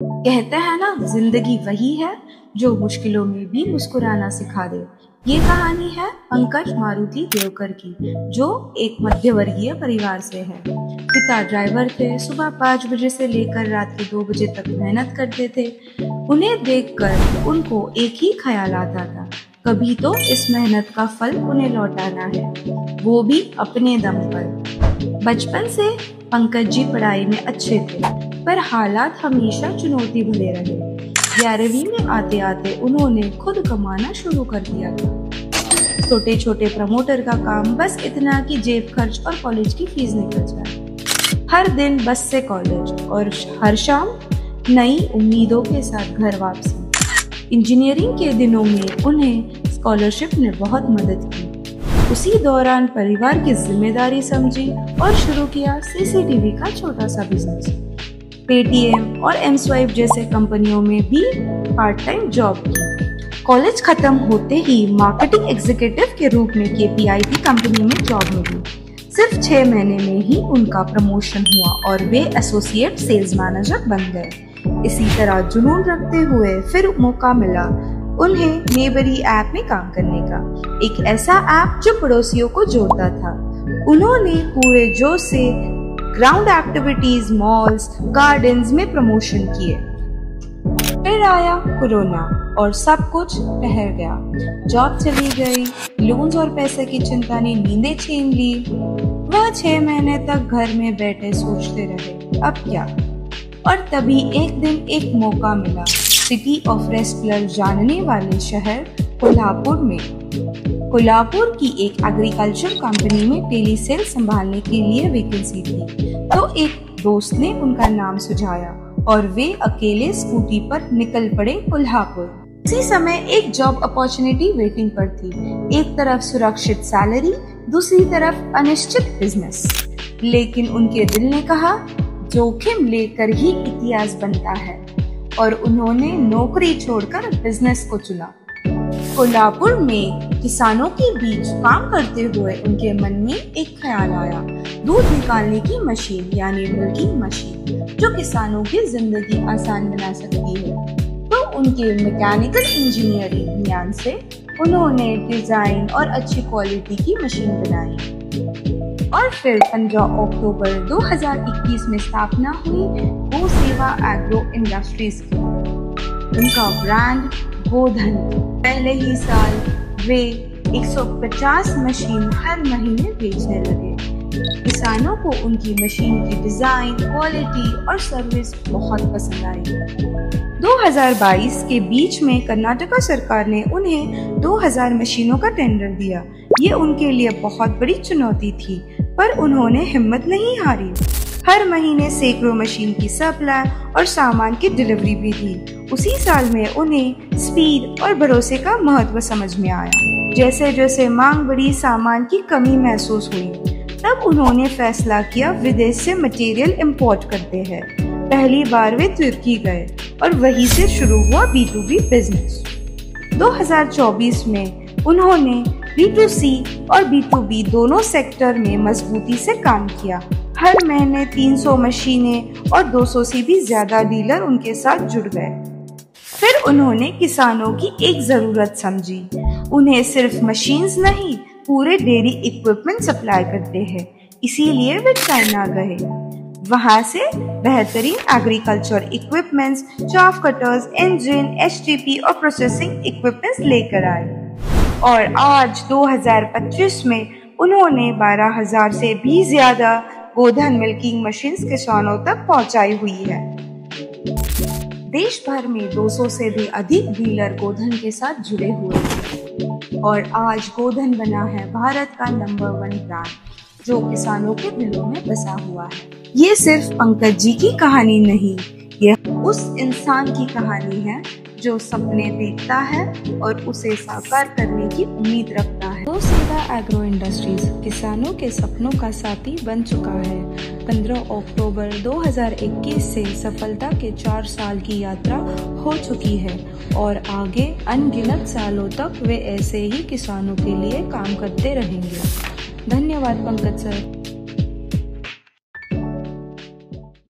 कहते हैं ना, जिंदगी वही है जो मुश्किलों में भी मुस्कुराना सिखा दे। ये कहानी है पंकज मारुति देवकर की, जो एक मध्यवर्गीय परिवार से है। पिता ड्राइवर थे, सुबह 5 बजे से लेकर रात के 2 बजे तक मेहनत करते थे। उन्हें देखकर उनको एक ही ख्याल आता था, कभी तो इस मेहनत का फल उन्हें लौटाना है, वो भी अपने दम पर। बचपन से पंकज जी पढ़ाई में अच्छे थे, पर हालात हमेशा चुनौती भरे रहे। 11वीं में आते आते उन्होंने खुद कमाना शुरू कर दिया था। छोटे छोटे प्रमोटर का काम, बस इतना कि जेब खर्च और कॉलेज की फीस निकल जाए। हर दिन बस से कॉलेज और हर शाम नई उम्मीदों के साथ घर वापसी। इंजीनियरिंग के दिनों में उन्हें स्कॉलरशिप ने बहुत मदद की। उसी दौरान परिवार की जिम्मेदारी समझी और शुरू किया सीसीटीवी का छोटा सा बिजनेस। पेटीएम और एमस्वाइप जैसे कंपनियों में भी पार्ट टाइम जॉब की। कॉलेज खत्म होते ही मार्केटिंग एग्जीक्यूटिव के रूप में KPIT कंपनी में जॉब मिली। सिर्फ 6 महीने में ही उनका प्रमोशन हुआ और वे एसोसिएट सेल्स मैनेजर बन गए। इसी तरह जुनून रखते हुए फिर मौका मिला उन्हें नेबरी ऐप में काम करने का, एक ऐसा ऐप जो पड़ोसियों को जोड़ता था। उन्होंने पूरे जोश से ग्राउंड एक्टिविटीज, मॉल्स, गार्डन्स में प्रमोशन किए। फिर आया कोरोना और सब कुछ ठहर गया। जॉब चली गई, लोन्स और पैसे की चिंता ने नींदें छीन ली। वह 6 महीने तक घर में बैठे सोचते रहे, अब क्या। और तभी एक दिन एक मौका मिला, सिटी ऑफ रेस्टलर जानने वाले शहर कोल्हापुर में। कोल्हापुर की एक एग्रीकल्चर कंपनी में टेली सेल संभालने के लिए वैकेंसी थी, तो एक दोस्त ने उनका नाम सुझाया और वे अकेले स्कूटी पर निकल पड़े कोल्हापुर। इसी समय एक जॉब अपॉर्चुनिटी वेटिंग पर थी। एक तरफ सुरक्षित सैलरी, दूसरी तरफ अनिश्चित बिजनेस। लेकिन उनके दिल ने कहा, जोखिम लेकर ही इतिहास बनता है, और उन्होंने नौकरी छोड़कर बिजनेस को चुना। कोल्हापुर में किसानों के बीच काम करते हुए उनके मन में एक ख्याल आया, दूध निकालने की मशीन यानी मिल्किंग मशीन, जो किसानों की जिंदगी आसान बना सकती है। तो उनके मैकेनिकल इंजीनियरिंग ज्ञान से उन्होंने डिजाइन और अच्छी क्वालिटी की मशीन बनाई। और फिर 15 अक्टूबर 2021 में स्थापना हुई गोसेवा एग्रो इंडस्ट्रीज की। उनका ब्रांड गोधन। पहले ही साल वे 150 मशीन हर महीने बेचने लगे। किसानों को उनकी मशीन की डिजाइन, क्वालिटी और सर्विस बहुत पसंद आई। 2022 के बीच में कर्नाटका सरकार ने उन्हें 2000 मशीनों का टेंडर दिया। ये उनके लिए बहुत बड़ी चुनौती थी, पर उन्होंने हिम्मत नहीं हारी। हर महीने सैकड़ों मशीन की सप्लाई और सामान की डिलीवरी भी थी। उसी साल में उन्हें स्पीड और भरोसे का महत्व समझ में आया। जैसे जैसे मांग बढ़ी, सामान की कमी महसूस हुई। तब उन्होंने फैसला किया, विदेश से मटेरियल इंपोर्ट करते हैं। पहली बार वे तुर्की गए और वहीं से शुरू हुआ B2B बिजनेस। 2024 में उन्होंने B2C और B2B दोनों सेक्टर में मजबूती से काम किया। हर महीने 300 मशीनें और 200 से भी ज्यादा डीलर उनके साथ जुड़ गए। फिर उन्होंने किसानों की एक जरूरत समझी। उन्हें सिर्फ मशीन्स नहीं, पूरे डेयरी इक्विपमेंट सप्लाई करते हैं, इसीलिए वे चाइना गए। वहां से बेहतरीन agriculture equipments, chaff cutters, engine, HTP और प्रोसेसिंग इक्विपमेंट्स लेकर आए। और आज 2025 में उन्होंने 12,000 से भी ज्यादा गोधन मिल्किंग मशीन्स किसानों तक पहुंचाई हुई है। देश भर में 200 से भी अधिक डीलर गोधन के साथ जुड़े हुए हैं, और आज गोधन बना है भारत का नंबर 1 ब्रांड, जो किसानों के दिलों में बसा हुआ है। ये सिर्फ पंकज जी की कहानी नहीं, यह उस इंसान की कहानी है जो सपने देखता है और उसे साकार करने की उम्मीद रखता है। गोसेवा एग्रो इंडस्ट्रीज किसानों के सपनों का साथी बन चुका है। 15 अक्टूबर 2021 से सफलता के 4 साल की यात्रा हो चुकी है, और आगे अनगिनत सालों तक वे ऐसे ही किसानों के लिए काम करते रहेंगे। धन्यवाद पंकज सर।